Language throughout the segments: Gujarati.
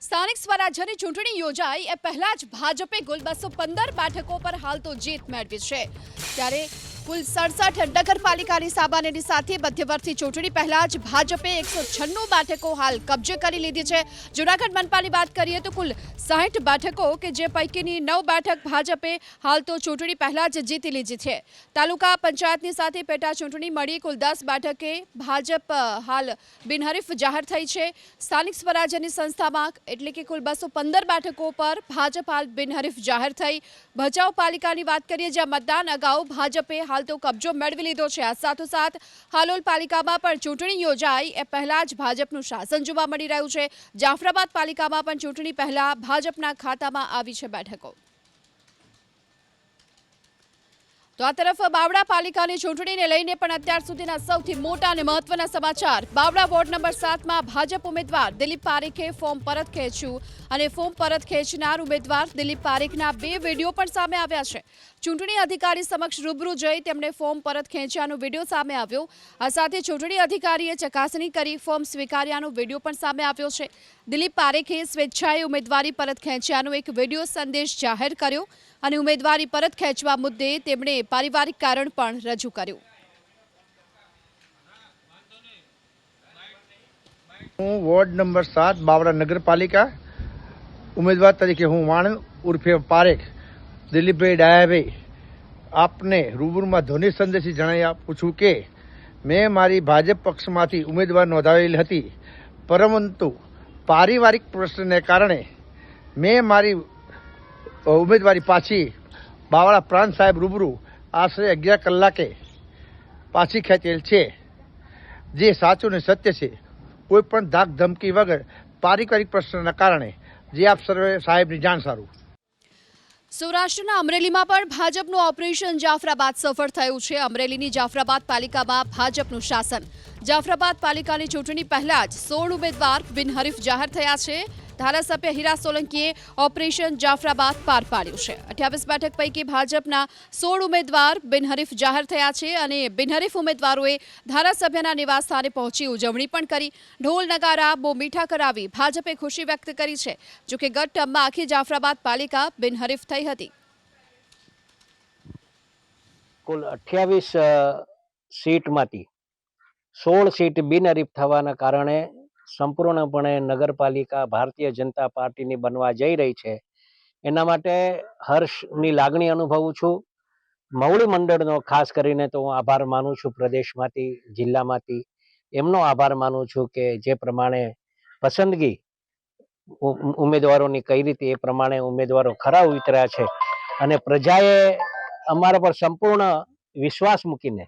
સ્થાનિક સ્વરાજ્યની ચૂંટણી યોજાઈ એ પહેલા જ ભાજપે કુલ 215 બેઠકો પર હાલ તો જીત મેળવી છે। ત્યારે કુલ 67 નગરપાલિકાની સામાન્યની સાથે મધ્યવર્તી ચૂંટણી પહેલા જ ભાજપે 196 બેઠકો હાલ કબજે કરી લીધી છે। જૂનાગઢ મનપાની વાત કરીએ તો કુલ 60 બેઠકો કે જે પૈકીની 9 બેઠક ભાજપે હાલ તો ચૂંટણી પહેલા જ જીતી લીધી છે। તાલુકા પંચાયતની સાથે પેટા ચૂંટણી મળી કુલ 10 બેઠકે ભાજપ હાલ બિનહરીફ જાહેર થઈ છે। સ્થાનિક સ્વરાજ્યની સંસ્થામાં એટલે કે કુલ 215 બેઠકો પર ભાજપ હાલ બિનહરીફ જાહેર થઈ। ભચાઉ પાલિકાની વાત કરીએ જ્યાં મતદાન અગાઉ ભાજપે હાલ તો કબજો મેળવી લીધો છે। આ સાથોસાથ હાલોલ પાલિકામાં પણ ચૂંટણી યોજાઈ એ પહેલા જ ભાજપનું શાસન જોવા મળી રહ્યું છે। જાફરાબાદ પાલિકામાં પણ ચૂંટણી પહેલા ભાજપના ખાતામાં આવી છે બેઠકો। તો આ તરફ બાવડા પાલિકાની ચૂંટણીને લઈને પણ અત્યાર સુધીના સૌથી મોટા અને મહત્વના સમાચાર। બાવડા વોર્ડ નંબર 7માં ભાજપ ઉમેદવાર દિલીપ પારેખે ફોર્મ પરત ખેંચ્યું અને ફોર્મ પરત ખેંચનાર ઉમેદવાર દિલીપ પારેખના 2 વિડીયો પણ સામે આવ્યા છે। ચૂંટણી અધિકારી સમક્ષ રૂબરૂ જઈ તેમણે ફોર્મ પરત ખેંચ્યાનો વિડીયો સામે આવ્યો। આ સાથે ચૂંટણી અધિકારીએ ચકાસણી કરી ફોર્મ સ્વીકાર્યાનો વિડીયો પણ સામે આવ્યો છે। દિલીપ પારેખે સ્વેચ્છાએ ઉમેદવારી પરત ખેંચ્યાનો એક વિડીયો સંદેશ જાહેર કર્યો અને ઉમેદવારી પરત ખેંચવા મુદ્દે તેમણે પારિવારિક કારણ પણ રજૂ કર્યું। હું વોર્ડ નંબર 7 બાવડા નગરપાલિકા ઉમેદવાર તરીકે હું વાણ ઉર્ફે પારેખ દિલીપભાઈ ડાયાભાઈ આપને રૂબરૂમાં ધ્વનિ સંદેશથી જણાવી આપું છું કે મેં મારી ભાજપ પક્ષમાંથી ઉમેદવાર નોંધાવેલી હતી, પરંતુ પારિવારિક પ્રશ્નને કારણે મેં મારી ઉમેદવારી પાછી બાવળા પ્રાંત સાહેબ રૂબરૂ આશરે 11 કલાકે પાછી ખેંચેલ છે, જે સાચું ને સત્ય છે। કોઈ પણ ધાક ધમકી વગર પારિવારિક પ્રશ્નના કારણે, જે આપ સર્વે સાહેબની જાણ સારું। સૌરાષ્ટ્રના અમરેલીમાં પણ ભાજપનું ઓપરેશન જાફરાબાદ સફળ થયું છે। અમરેલીની જાફરાબાદ પાલિકામાં ભાજપનું શાસન। જાફરાબાદ પાલિકાની ચૂંટણી પહેલા જ 16 ઉમેદવાર બિનહરીફ જાહેર થયા છે। ધારાસભ્ય હીરા સોલંકીએ ઓપરેશન જાફરાબાદ પાર પાડ્યું છે। 28 બેઠક પૈકી ભાજપના 16 ઉમેદવાર બિનહરીફ જાહેર થયા છે અને બિનહરીફ ઉમેદવારોએ ધારાસભ્યના નિવાસસ્થાને પહોંચી ઉજવણી પણ કરી। ઢોલ નગારા બહુ મીઠા કરાવી ભાજપે ખુશી વ્યક્ત કરી છે। જોકે ગત ટર્મમાં આખી જાફરાબાદ પાલિકા બિનહરીફ થઈ હતી। કુલ 28 સીટમાંથી 16 સીટ બિનહરીફ થવાના કારણે સંપૂર્ણપણે નગરપાલિકા ભારતીય જનતા પાર્ટીની બનવા જઈ રહી છે। એના માટે હર્ષની લાગણી અનુભવું છું। મવડી મંડળનો ખાસ કરીને તો હું આભાર માનું છું, પ્રદેશમાંથી, જિલ્લામાંથી એમનો આભાર માનું છું કે જે પ્રમાણે પસંદગી ઉમેદવારોની કઈ રીતે એ પ્રમાણે ઉમેદવારો ખરા ઉતર્યા છે અને પ્રજાએ અમારા પર સંપૂર્ણ વિશ્વાસ મૂકીને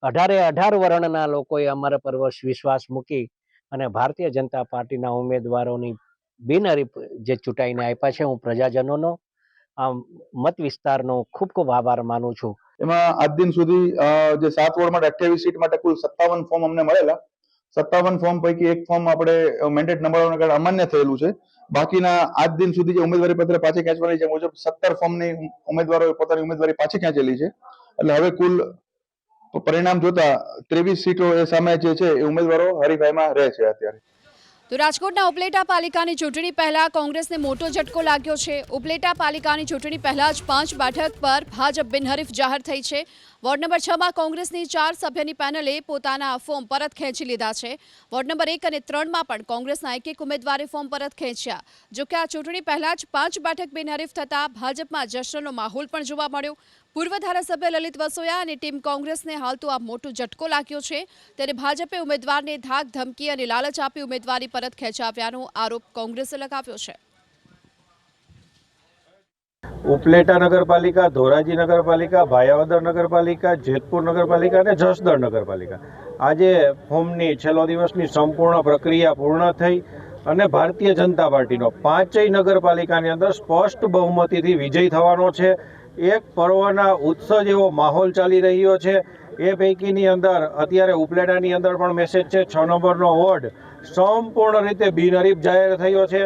18 વર્ણના લોકોએ અમારા પર વિશ્વાસ મૂકી અને ભારતીય જનતા પાર્ટીના ઉમેદવારોની બિનહરીફ જે ચૂંટાઈને આપ્યા છે, હું પ્રજાજનોનો આ મત વિસ્તારનો ખૂબ ખૂબ આભાર માનું છું। એમાં આજ દિન સુધી જે 7 વોર્ડ માટે 28 સીટ માટે કુલ 57 ફોર્મ અમને મળેલા। 57 ફોર્મ પૈકી એક ફોર્મ આપણે મેન્ડેટ ન મળવાના કારણે અમાન્ય થયેલું છે। બાકીના આજ દિન સુધી જે ઉમેદવારી પત્ર પાછી ખેંચવાની છે મુજબ 17 ફોર્મની ઉમેદવારોએ પોતાની ઉમેદવારી પાછી ખેંચેલી છે। એટલે હવે કુલ પરિણામ જોતા 23 સીટો એ સામે જે છે એ ઉમેદવારો હરીફાઈમાં રહે છે અત્યારે। તો રાજકોટના ઉપલેટા પાલિકાની ચૂંટણી પહેલા કોંગ્રેસને મોટો ઝટકો લાગ્યો છે। ઉપલેટા પાલિકાની ચૂંટણી પહેલા જ 5 બેઠક પર ભાજપ બિનહરીફ જાહેર થઈ છે। વોર્ડ નંબર 6માં કોંગ્રેસની 4 સભ્યની પેનલે પોતાના ફોર્મ પરત ખેંચી લીધા છે। વોર્ડ નંબર 1 અને 3માં પણ કોંગ્રેસના એક ઉમેદવારે ફોર્મ પરત ખેંચ્યા। જોકે આ ચૂંટણી પહેલા જ 5 બેઠક બિનહરીફ થતા ભાજપમાં જશ્નનો માહોલ પણ જોવા મળ્યો। પૂર્વ ધારાસભ્ય લલિત વસોયા અને ટીમ કોંગ્રેસને હાલ તો આ મોટો ઝટકો લાગ્યો છે। ત્યારે ભાજપે ઉમેદવારને ધાક ધમકી અને લાલચ આપી ઉમેદવારી પરત ખેંચાવ્યાનો આરોપ કોંગ્રેસે લગાવ્યો છે। ઉપલેટા નગરપાલિકા, ધોરાજી નગરપાલિકા, ભાયાવદર નગરપાલિકા, જેતપુર નગરપાલિકા અને જસદણ નગરપાલિકા આજે ફોર્મની છેલ્લો દિવસની સંપૂર્ણ પ્રક્રિયા પૂર્ણ થઈ અને ભારતીય જનતા પાર્ટીનો 5 નગરપાલિકાની અંદર સ્પષ્ટ બહુમતીથી વિજય થવાનો છે। એક પર્વના ઉત્સવ જેવો માહોલ ચાલી રહ્યો છે। એ પૈકીની અંદર અત્યારે ઉપલેટાની અંદર પણ મેસેજ છે, 6 નંબરનો વોર્ડ સંપૂર્ણ રીતે બિનહરીફ જાહેર થયો છે।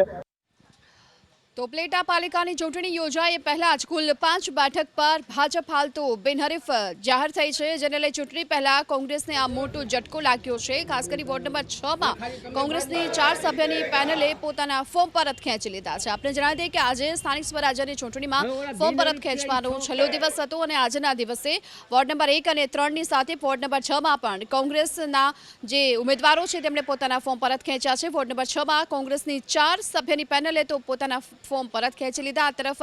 તો ઉપલેટા પાલિકાની ચૂંટણી યોજાઈ એ પહેલા જ કુલ 5 બેઠક પર ભાજપ હાલ તો બિનહરીફ જાહેર થઈ છે, જેને લઈ ચૂંટણી પહેલા કોંગ્રેસને આ મોટો ઝટકો લાગ્યો છે। ખાસ કરી વોર્ડ નંબર 6માં કોંગ્રેસની 4 સભ્યની પેનલે પોતાના ફોર્મ પરત ખેંચી લીધા છે। આપણે જણાવી દઈએ કે આજે સ્થાનિક સ્વરાજ્યની ચૂંટણીમાં ફોર્મ પરત ખેંચવાનો છેલ્લો દિવસ હતો અને આજના દિવસે વોર્ડ નંબર 1 અને 3ની સાથે વોર્ડ નંબર 6માં પણ કોંગ્રેસના જે ઉમેદવારો છે તેમણે પોતાના ફોર્મ પરત ખેંચ્યા છે। વોર્ડ નંબર 6માં કોંગ્રેસની 4 સભ્યની પેનલે તો પોતાના ફોર્મ પરત ખેંચી લીધા। આ તરફ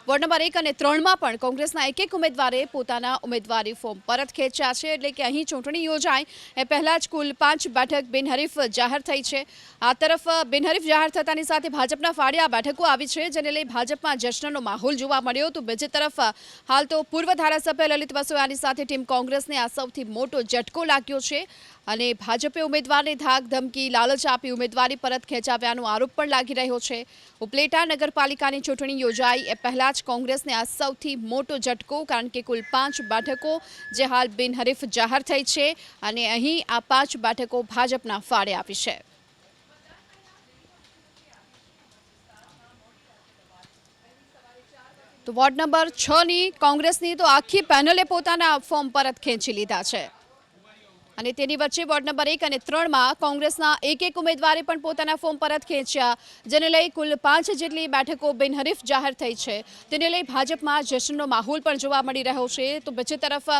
વોર્ડ નંબર 1 અને 3માં પણ કોંગ્રેસના એક ઉમેદવારે પોતાના ઉમેદવારી ફોર્મ પરત ખેંચ્યા છે। એટલે કે અહીં ચૂંટણી યોજાય એ પહેલા જ કુલ 5 બેઠક બિનહરીફ જાહેર થઈ છે। આ તરફ બિનહરીફ જાહેર થતાની સાથે ભાજપના ફાળે આ બેઠકો આવી છે, જેને લઈ ભાજપમાં જશ્નનો માહોલ જોવા મળ્યો। તો બીજી તરફ હાલ તો પૂર્વ ધારાસભ્ય લલિત વસોયાની સાથે ટીમ કોંગ્રેસને આ સૌથી મોટો ઝટકો લાગ્યો છે અને ભાજપે ઉમેદવારને ધાક ધમકી લાલચ આપી ઉમેદવારી પરત ખેંચાવ્યાનો આરોપ પણ લાગી રહ્યો છે। ઉપલેટા નગરપાલિકાની ચૂંટણી યોજાઈ એ પહેલા જ કોંગ્રેસને આ સૌથી મોટો ઝટકો, કારણ કે કુલ 5 બેઠકો જે હાલ બિનહરીફ જાહેર થઈ છે અને અહીં આ 5 બેઠકો ભાજપના ફાળે આવી છે। તો વોર્ડ નંબર 6ની કોંગ્રેસની તો આખી પેનલે પોતાના ફોર્મ પરત ખેંચી લીધા છે અને તેની વચ્ચે વોર્ડ નંબર 1 અને 3માં કોંગ્રેસના એક ઉમેદવારે પણ પોતાના ફોર્મ પરત ખેંચ્યા, જેને લઈ કુલ 5 જેટલી બેઠકો બિનહરીફ જાહેર થઈ છે। તેને લઈ ભાજપમાં જશ્નનો માહોલ પણ જોવા મળી રહ્યો છે। તો બીજી તરફ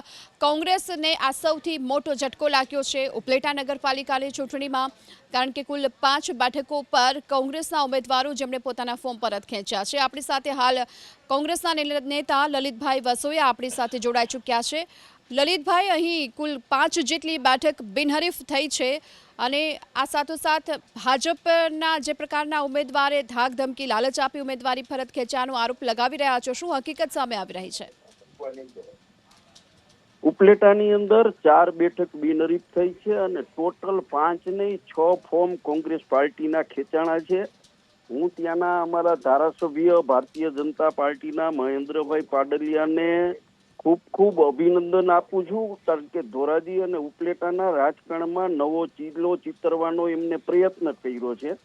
કોંગ્રેસને આ સૌથી મોટો ઝટકો લાગ્યો છે ઉપલેટા નગરપાલિકાની ચૂંટણીમાં, કારણ કે કુલ 5 બેઠકો પર કોંગ્રેસના ઉમેદવારો જેમણે પોતાના ફોર્મ પરત ખેંચ્યા છે। આપણી સાથે હાલ કોંગ્રેસના નેતા લલિતભાઈ વસોયા આપણી સાથે જોડાઈ ચૂક્યા છે। લલિતભાઈ, અહીં કુલ 5 જેટલી બેઠક બિનહરીફ થઈ છે અને આ સાથોસાથ ભાજપના જે પ્રકારના ઉમેદવારે ધાક ધમકી લાલચ આપી ઉમેદવારી પરત ખેંચવાનો આરોપ લગાવી રહ્યા છો, શું હકીકત સામે આવી રહી છે? ઉપલેટાની અંદર 4 બેઠક બિનહરીફ થઈ છે અને ટોટલ 5 નહીં 6 ફોર્મ કોંગ્રેસ પાર્ટીના ખેંચાણા છે। હું ત્યાંના અમારા ધારાસભ્ય ભારતીય જનતા પાર્ટીના મહેન્દ્રભાઈ પાડલિયાને ખૂબ અભિનંદન આપું છું, કારણ કે ધોરાજી અને ઉપલેટાના રાજકારણમાં નવો ચીલો ચિતરવાનો એમને પ્રયત્ન કર્યો છે।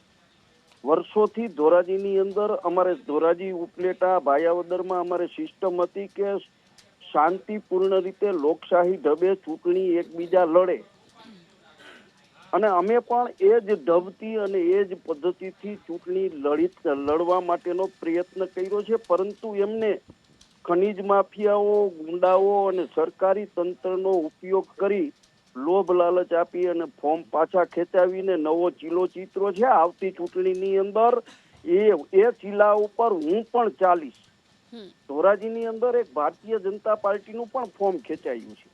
વર્ષોથી ધોરાજીની અંદર અમારે ધોરાજી ઉપલેટા ભાયાવદરમાં અમારે સિસ્ટમ હતી કે શાંતિપૂર્ણ રીતે લોકશાહી ઢબે ચૂંટણી એકબીજા લડે અને અમે પણ એ જ ઢબથી અને એ જ પદ્ધતિથી ચૂંટણી લડવા માટેનો પ્રયત્ન કર્યો છે, પરંતુ એમને ખનીજ માફિયાઓ, ગુંડાઓ અને સરકારી તંત્રનો ઉપયોગ કરી લોભ લાલચ આપી અને ફોર્મ પાછા ખેંચાવીને નવો ચીલો ચિત્રો છે। આવતી ચૂંટણીની અંદર એ ચીલા ઉપર હું પણ ચાલીશ। ધોરાજીની અંદર એક ભારતીય જનતા પાર્ટીનું પણ ફોર્મ ખેંચાયું છે,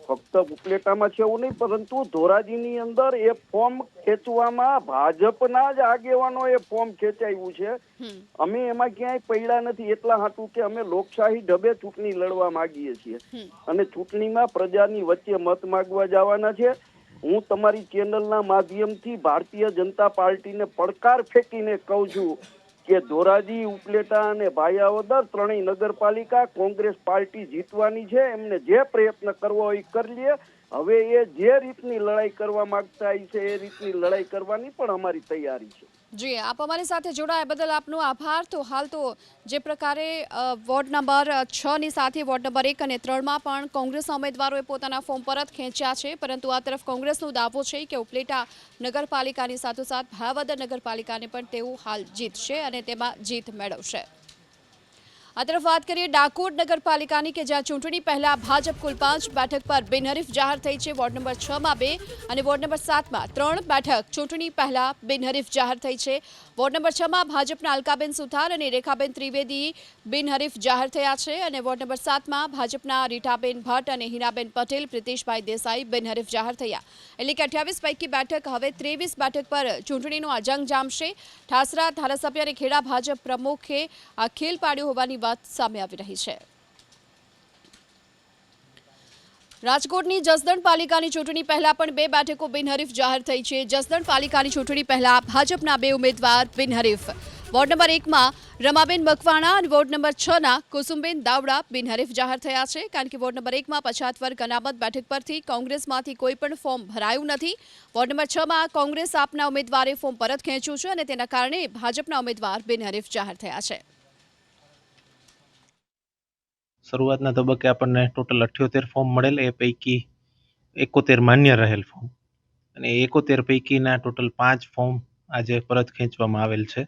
ફક્ત ઉપલેટામાં છે એવું નહીં, પરંતુ ધોરાજીની અંદર એ ફોર્મ ખેંચવામાં ભાજપના જ આગેવાનો એ ફોર્મ ખેંચાયું છે। અમે એમાં ક્યાંય પડ્યા નથી, એટલા હાટું કે અમે લોકશાહી ઢબે ચૂંટણી લડવા માંગીએ છીએ અને ચૂંટણીમાં પ્રજાની વચ્ચે મત માંગવા જવાના છે। હું તમારી ચેનલના માધ્યમથી ભારતીય જનતા પાર્ટીને પડકાર ફેંકીને કહું છું કે ધોરાજી, ઉપલેટા અને ભાયાવદર ત્રણેય નગરપાલિકા કોંગ્રેસ પાર્ટી જીતવાની છે। એમને જે પ્રયત્ન કરવો હોય કરી લે। હવે એ જે રીતની લડાઈ કરવા માંગતા છે એ રીતની લડાઈ કરવાની પણ અમારી તૈયારી છે। જી, આપ અમારી સાથે જોડાયા બદલ આપનો આભાર। તો હાલ તો જે પ્રકારે વોર્ડ નંબર 6ની સાથે વોર્ડ નંબર 1 અને 3માં પણ કોંગ્રેસના ઉમેદવારોએ પોતાના ફોર્મ પરત ખેંચ્યા છે, પરંતુ આ તરફ કોંગ્રેસનો દાવો છે કે ઉપલેટા નગરપાલિકાની સાથોસાથ ભાયાવદર નગરપાલિકાને પણ તેઓ હાલ જીતશે અને તેમાં જીત મેળવશે। આ તરફ વાત કરીએ ડાકોર નગરપાલિકાની કે જ્યાં ચૂંટણી પહેલા ભાજપ કુલ 5 બેઠક પર બિનહરીફ જાહેર થઈ છે। વોર્ડ નંબર 6માં 2 અને વોર્ડ નંબર 7માં 3 બેઠક ચૂંટણી પહેલા બિનહરીફ જાહેર થઈ છે। વોર્ડ નંબર 6માં ભાજપના અલકાબેન સુથાર અને રેખાબેન ત્રિવેદી બિનહરીફ જાહેર થયા છે અને વોર્ડ નંબર 7માં ભાજપના રીટાબેન ભટ્ટ અને હિનાબેન પટેલ, પ્રિતેશભાઈ દેસાઈ બિનહરીફ જાહેર થયા। એટલે કે 28 પૈકી બેઠક હવે 23 બેઠક પર ચૂંટણીનો આ જંગ જામશે। ઠાસરા ધારાસભ્ય અને ખેડા ભાજપ પ્રમુખે આ ખેલ પાડ્યો હોવાની વાત સામે આવી રહી છે। રાજકોટની જસદણ પાલિકાની ચૂંટણી પહેલા પણ 2 બેઠકો બિનહરીફ જાહેર થઈ છે। જસદણ પાલિકાની ચૂંટણી પહેલા ભાજપના 2 ઉમેદવાર બિનહરીફ વોર્ડ નંબર 1માં રમાબેન મકવાણા અને વોર્ડ નંબર 6ના કુસુમબેન દાવડા બિનહરીફ જાહેર થયા છે, કારણ કે વોર્ડ નંબર 1માં પછાત વર્ગ અનામત બેઠક પરથી કોંગ્રેસમાંથી કોઈ પણ ફોર્મ ભરાયું નથી. વોર્ડ નંબર 6માં કોંગ્રેસ આપના ઉમેદવારે ફોર્મ પરત ખેંચ્યું છે અને તેના કારણે ભાજપના ઉમેદવાર બિનહરીફ જાહેર થયા છે. શરૂઆતના તબક્કે આપણને ટોટલ 78 ફોર્મ મળેલ, એ પૈકી 71 માન્ય રહેલ ફોર્મ અને 71 પૈકીના ટોટલ 5 ફોર્મ આજે પરત ખેંચવામાં આવેલ છે.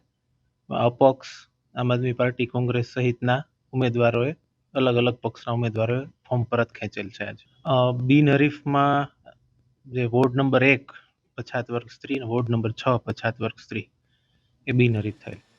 અપક્ષ, આમ આદમી પાર્ટી, કોંગ્રેસ સહિતના ઉમેદવારોએ, અલગ અલગ પક્ષના ઉમેદવારોએ ફોર્મ પરત ખેંચેલ છે. આજે બિનહરીફમાં જે વોર્ડ નંબર 1 પછાત વર્ગ સ્ત્રી અને વોર્ડ નંબર 6 પછાત વર્ગ સ્ત્રી એ બિનહરીફ થયેલ.